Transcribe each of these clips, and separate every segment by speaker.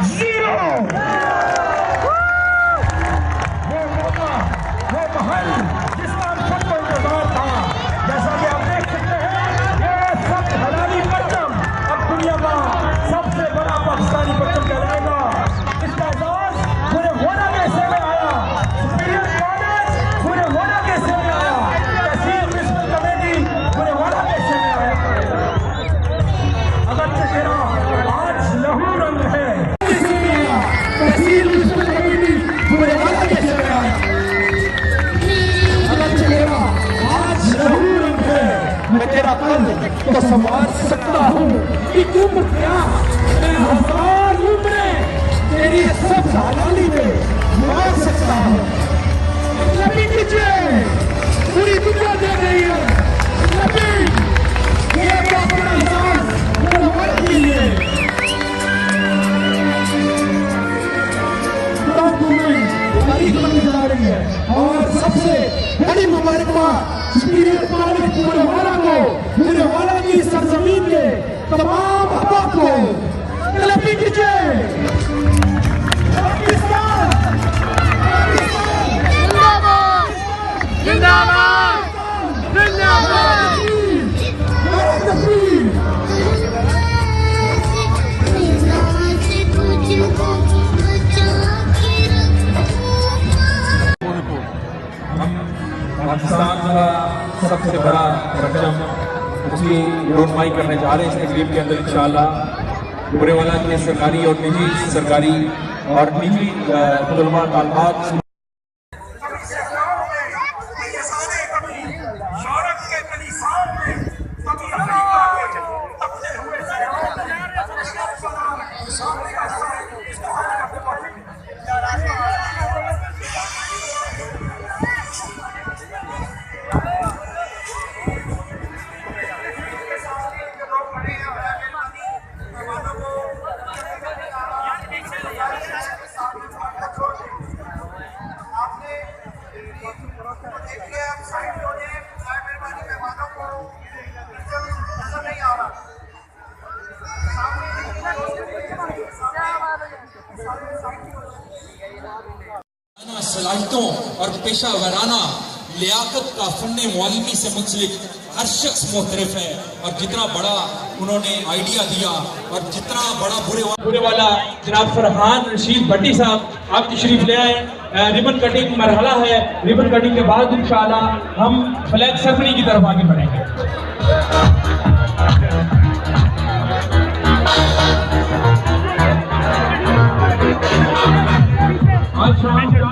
Speaker 1: 0। वो महल जिसका हम सबको इंतजार था, जैसा कि आप देख सकते हैं, ये सब हलाली परचम अब दुनिया का सबसे बड़ा पाकिस्तानी परचम कहलाएगा। इसका एजाज पूरे होना के हिस्से में आया, सुपीरियर कॉलेज पूरे होना के हिस्से में आया, तहसील म्युनिसिपल कमेटी पूरे होना के हिस्से में आया। अगर तेरा आज लहू रंग है, तहसील म्युनिसिपल कमेटी पूरे होना के हिस्से में आया। मैं तेरा कल तो संवार सकता हूँ, एक उम्र क्या मैं 1000 उम्रें तेरी सब हलाली में मार सकता हूँ। नबी कीजिए, पूरी दुनिया दे रही है नबी, ये अपना एहसास मुबारक कीजिए। तारीख बनने जा रही है और सबसे बड़ी मुबारकबाद सुपीरियर कॉलेज पूरे वाला को, पूरे वाला की सरजमीन के तमाम अहबाब को क्लैपिंग कीजिए। पाकिस्तान जिंदाबाद, जिंदाबाद, जिंदाबाद।
Speaker 2: पाकिस्तान का सबसे बड़ा परचम उसकी रोनमाई करने जा रहे हैं इस तकरीब के अंदर इंशाअल्लाह। बुरेवाला के सरकारी और निजी तलबा तालिबात सलाहितों और पेशा वराना लियाकत का फन्ने मौलवी से मुंसलिक हर शख्स मोहतरफ है। और जितना बड़ा उन्होंने आइडिया दिया और जितना बड़ा बुरे वाला जनाब फरहान रशीद भट्टी साहब आप तशरीफ ले आए। रिबन कटिंग मरहला है, रिबन कटिंग के बाद इंशाअल्लाह हम फ्लैग सेरेमनी की तरफ आगे बढ़ेंगे।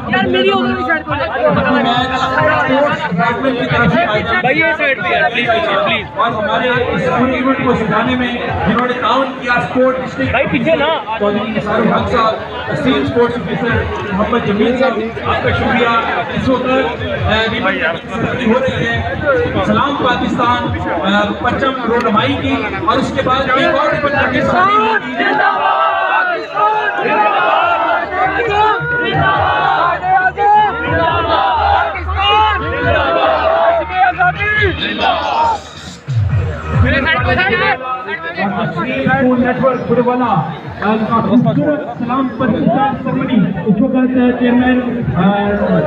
Speaker 3: यार मेरी उधर भी साइड
Speaker 2: भाई ये साइड पे यार प्लीज प्लीज। और हमारे इस इवेंट को सजाने में जिन्होंने ताउन किया स्पोर्ट डिस्ट्रिक्ट
Speaker 3: भाई पीछे ना
Speaker 2: चौधरी निसार हक साहब, तहसील स्पोर्ट्स ऑफिसर मोहम्मद जमील साहब, आपका शुक्रिया। इस वक्त हो रही है सलाम पाकिस्तान परचम रोनमाई की और उसके बाद एक और नेटवर्क बुरेवाला सलाम सेरेमनी इस वक्त चेयरमैन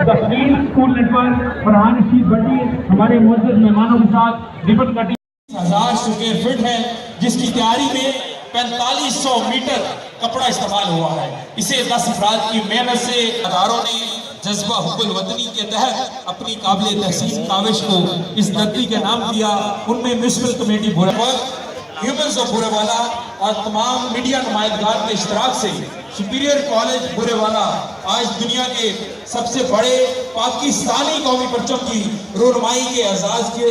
Speaker 2: तहसील स्कूल नेटवर्क फरहान रशीद भट्टी हमारे मुअज़्ज़ज़ मेहमानों के साथ रिबन कटिंग 1000 स्क्वायर फीट है, जिसकी तैयारी में 4500 मीटर कपड़ा इस्तेमाल हुआ है। इसे 10 अफराद की मेहनत से अदारों ने जज्बा हुब्बुल वतनी के तहत अपनी काबिल तहसीन काविश को इस धरती का नाम दिया। उनमें municipal committee humans of Burewala और तमाम मीडिया नुमाइंदगार के इश्तराक से सुपीरियर कॉलेज बुरेवाला आज दुनिया के सबसे बड़े पाकिस्तानी कौमी परचम की रोनमाई के एजाज के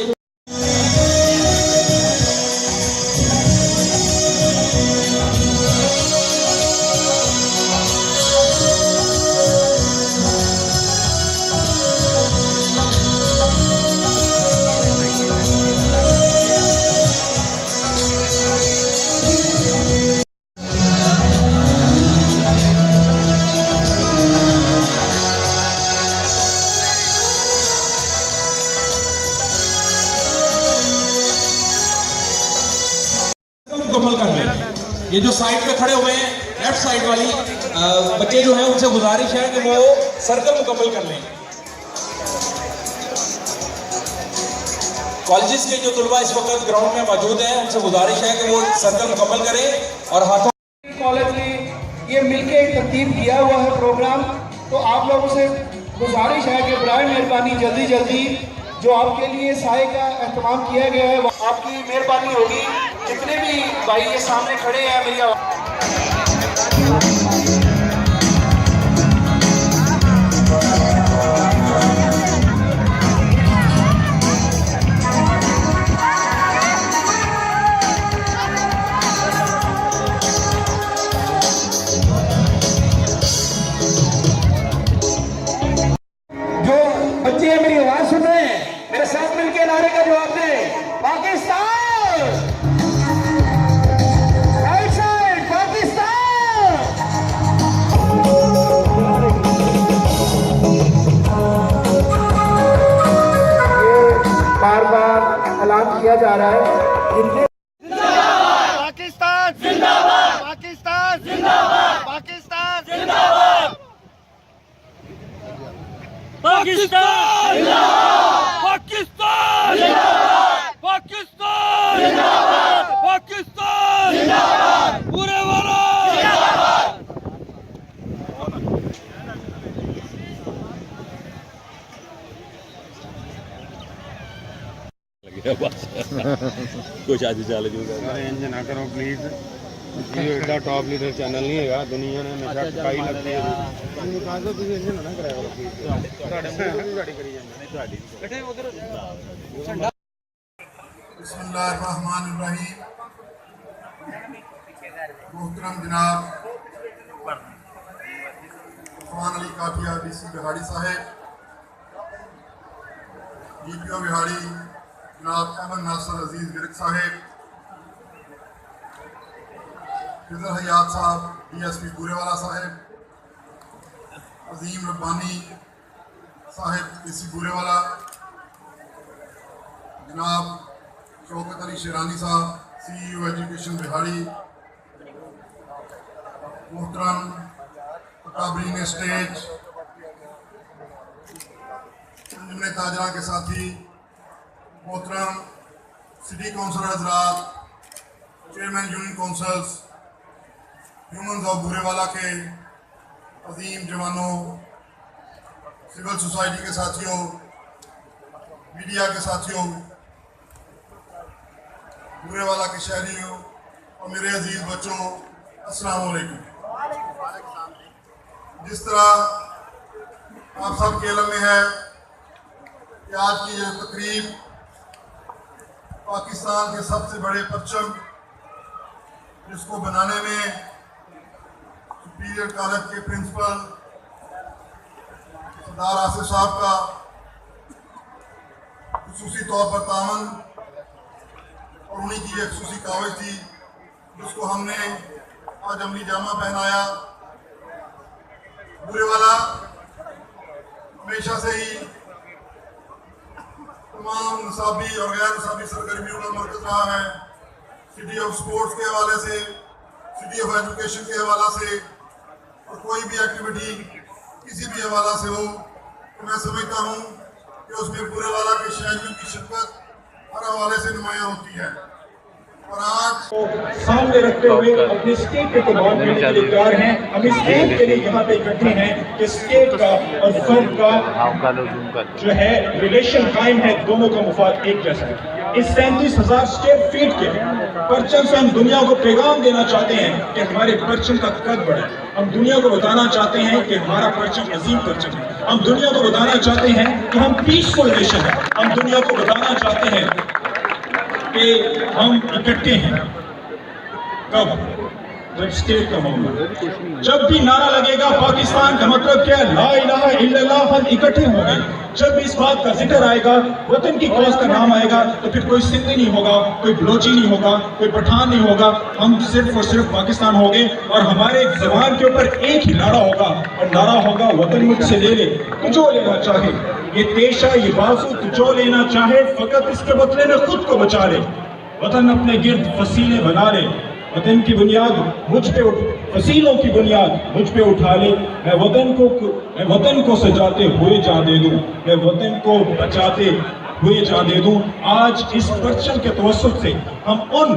Speaker 2: मुकम्मल कर रहे हैं। ये जो साइड पे खड़े हुए हैं
Speaker 4: लेफ्ट साइड वाली बच्चे जो हैं उनसे गुजारिश है कि वो सर्कल मुकम्मल कर लें। कॉलेजेस के जो तलबा इस वक्त ग्राउंड में मौजूद हैं उनसे गुजारिश है कि वो सर्कल मुकम्मल करें और हाथों
Speaker 5: कॉलेज ने ये मिलके तरतीब किया हुआ है प्रोग्राम, तो आप लोगों से गुजारिश है कि बराए मेहरबानी जल्दी जल्दी जो आपके लिए साए का एहतमाम किया गया है वो आपकी मेहरबानी होगी। जितने भी भाई ये सामने खड़े हैं मेरी
Speaker 1: बच्चे मेरी आवाज सुन रहे हैं, मेरे साथ मिलकर नारे का जवाब दें। Pakistan, right side, Pakistan. बार बार ऐलान किया जा रहा है
Speaker 6: पाकिस्तान जिंदाबाद, पाकिस्तान जिंदाबाद, पाकिस्तान जिंदाबाद,
Speaker 3: पाकिस्तान जिंदाबाद, पाकिस्तान जिंदाबाद, पाकिस्तान जिंदाबाद, पाकिस्तान जिंदाबाद, पूरे वाला जिंदाबाद।
Speaker 7: कुछ आज चल जूगा
Speaker 8: इंज ना करो प्लीज, ये एडा टॉप लीडर चैनल नहीं है दुनिया ने हमेशा टकाई लगती है। तुम कहा तो तुझे इंज ना कराया करो प्लीज, ਤੁਹਾਡੇ ਮੂੰਹ ਵੀ ਗਾੜੀ ਕਰੀ ਜਾਂਦੇ ਤੁਹਾਡੀ ਇਕੱਠੇ ਉਧਰ
Speaker 9: बिस्मिल्लाहिर्रहमानिर्रहीम। मोहतरम जनाब उस्मान अली काठिया DC बिहाड़ी साहेब, DPO बिहाड़ी जनाब अहमद नासर अजीज विरक साहेब, फिजल हयात साहब DSP बूरेवाला साहेब, अजीम रब्बानी साहेब DC बूरेवाला, जनाब शौकत अली शेरानी साहब CEO एजुकेशन बिहाड़ी, मोहतरम अकाबरीन स्टेज, जुमले ताजरा के साथी, मोहतरम सिटी काउंसिलर हजरात, chairman union councils, human of Burewala के अजीम जवानों, सिविल सोसाइटी के साथियों, मीडिया के साथियों, बूरेवाला के शहरियों और मेरे अजीज बच्चों, अस्सलाम वालेकुम। जिस तरह आप सब के इल्म में है कि आज की यह तकरीब पाकिस्तान के सबसे बड़े परचम जिसको बनाने में सुपीरियर कॉलेज के प्रिंसिपल सरदार आसिफ साहब का खुसूसी तौर पर तामन और उन्हीं की एक खुसूसी कावज थी जिसको हमने आज अमली जामा पहनाया। बूरेवाला हमेशा से ही तमाम निसाबी और गैर निसाबी सरगर्मियों का मरकज रहा है। सिटी ऑफ स्पोर्ट्स के हवाले से, सिटी ऑफ एजुकेशन के हवाले से और कोई भी एक्टिविटी किसी भी हवाला से हो तो मैं समझता हूँ कि उसमें बूरेवाला के शहरियों की शिरकत हर हवाले से नुमायां होती है। और आज
Speaker 1: सामने रखते हुए अपने स्टेट पे कुर्बान करने के लिए तैयार हैं। हम इस स्टेट के लिए यहाँ पे इकट्ठे हैं कि स्टेट का और फर्द का जो है रिलेशन कायम है, दोनों का मुफाद एक जैसा है। इस 37,000 स्टेट फीट के परचम से हम दुनिया को पैगाम देना चाहते हैं कि हमारे परचम का कद बढ़े। हम दुनिया को बताना चाहते हैं कि हमारा परचम अजीम परचम है। हम दुनिया को बताना चाहते हैं कि हम पीसफुल नेशन है। हम दुनिया को बताना चाहते हैं कि हम इकट्ठे हैं। कब? जब स्टेट का मामला, जब भी नारा लगेगा पाकिस्तान का मतलब क्या है, ला इलाहा इल्लल्लाह, हम इकट्ठे होंगे। जब भी इस बात का जिक्र आएगा, वतन की कौज का नाम आएगा, तो फिर कोई सिंधी नहीं होगा, कोई बलोची नहीं होगा, कोई पठान नहीं होगा, हम सिर्फ और सिर्फ पाकिस्तान होंगे। और हमारे जबान के ऊपर एक ही नारा होगा, और नारा होगा वतन मुझसे ले ले तुझो लेना चाहे, ये तेशा ये बाजू तुझो लेना चाहे, फकत इसके बदले में खुद को बचा ले। वतन अपने गिर्द फसीले बना ले, वतन की बुनियाद मुझ पे फसीलों की बुनियाद मुझ पे उठा ले। मैं वतन को सजाते हुए जान दे दूं, मैं वतन को बचाते हुए जान दे दूं। आज इस परचम के तवस्सुत से हम उन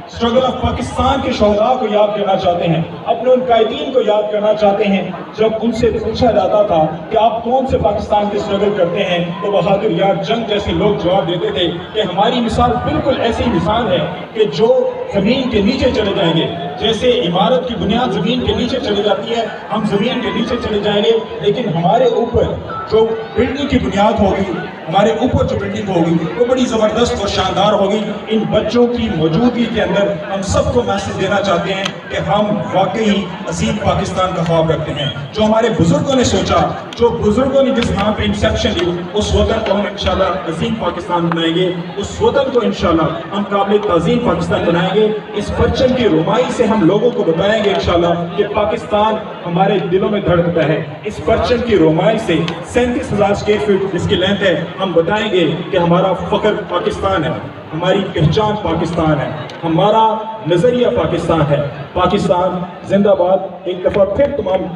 Speaker 1: स्ट्रगल ऑफ पाकिस्तान के शोहदा को याद करना चाहते हैं, अपने उन कायदीन को याद करना चाहते हैं। जब उनसे पूछा जाता था कि आप कौन से पाकिस्तान के स्ट्रगल करते हैं, तो बहादुर यार जंग जैसे लोग जवाब देते थे कि हमारी मिसाल बिल्कुल ऐसी मिसाल है कि जो जमीन के नीचे चले जाएंगे। जैसे इमारत की बुनियाद जमीन के नीचे चली जाती है, हम जमीन के नीचे चले जाएंगे, लेकिन हमारे ऊपर जो बिल्डिंग की बुनियाद होगी, हमारे ऊपर जो बिल्डिंग होगी वो बड़ी ज़बरदस्त और शानदार होगी। इन बच्चों की मौजूदगी के अंदर हम सबको मैसेज देना चाहते हैं कि हम वाकई अजीम पाकिस्तान का ख्वाब रखते हैं। जो हमारे बुजुर्गों ने सोचा, जो बुजुर्गों ने जिस नाम पे इंसेप्शन ली, उस वतन को हम इंशाल्लाह अजीम पाकिस्तान बनाएंगे, उस वतन को इंशाल्लाह हम काबिल ताज़ीम पाकिस्तान बनाएंगे। इस परचम की रुमाई से हम लोगों को बताएंगे इंशाल्लाह कि पाकिस्तान हमारे दिलों में धड़कता है। इस परचम की रुमाई से 37,000 स्क्वायर फीट जिसकी लेंथ है, हम बताएंगे कि हमारा फख्र पाकिस्तान है, हमारी पहचान पाकिस्तान है, हमारा नजरिया पाकिस्तान है। पाकिस्तान जिंदाबाद। एक दफा फिर तमाम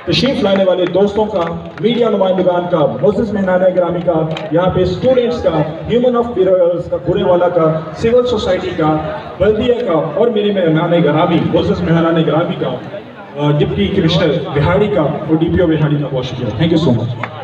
Speaker 1: तशरीफ लाने वाले दोस्तों का, मीडिया नुमाइंदगान का, मोअज़्ज़िज़ मेहमान ग्रामी का, यहाँ पे स्टूडेंट्स का, ह्यूमन ऑफ पीरियड्स का, गुरेवाला का, सिविल सोसाइटी का, बल्दिया का और मेरे मेहमान ग्रामी, मोअज़्ज़िज़ मेहमान ग्रामी का, डिप्टी कमिश्नर बिहाड़ी का और DPO बिहाड़ी का बहुत शुक्रिया। Thank you so much.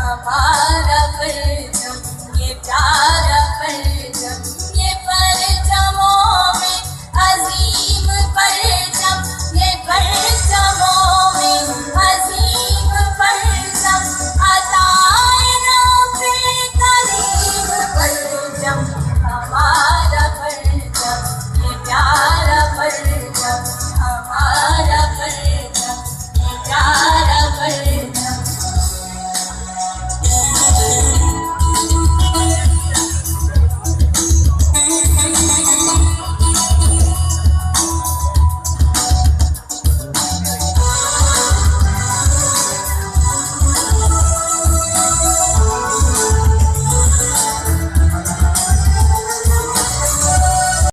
Speaker 7: हमारा परचम ये प्यारा परचम